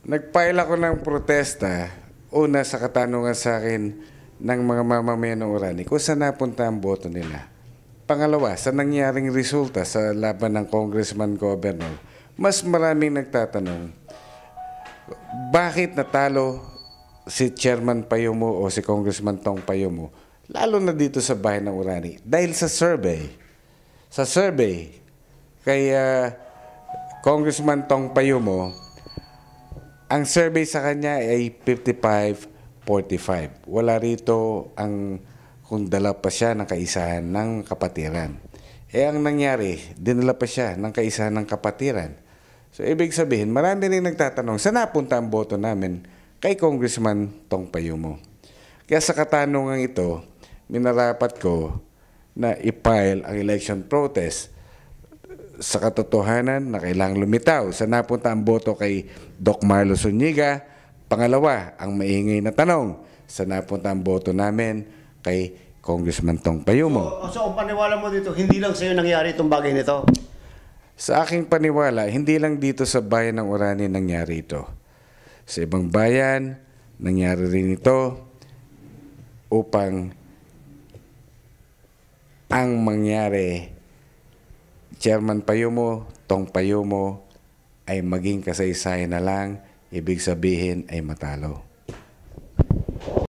Nag-file ako ng protesta, una sa katanungan sa akin ng mga mamamayan ng Orani kung saan napunta ang boto nila. Pangalawa, sa nangyaring resulta sa laban ng Congressman Governor, mas maraming nagtatanong, bakit natalo si Chairman Payumo o si Congressman Tong Payumo, lalo na dito sa bayan ng Orani? Dahil sa survey. Sa survey, kay Congressman Tong Payumo, ang survey sa kanya ay 55-45. Wala rito kung dala pa siya ng kaisahan ng kapatiran. Ang nangyari, dinala pa siya ng kaisahan ng kapatiran. So, ibig sabihin, marami rin nagtatanong, saan napunta ang boto namin kay Congressman Tong Payumo? Kaya sa katanungan ito, minarapat ko na i-file ang election protest sa katotohanan na kailangang lumitaw sa napunta ang boto kay Doc Marlo Zuniga. Pangalawa, ang maingay na tanong, sa napunta ang boto namin kay Congressman Tong Payumo. So ang paniwala mo dito, hindi lang sa'yo nangyari itong bagay nito? Sa aking paniwala, hindi lang dito sa bayan ng Orani nangyari ito. Sa ibang bayan, nangyari rin ito upang ang mangyari, Chairman Payumo, Tong Payumo ay maging kasaysayan na lang, ibig sabihin ay matalo.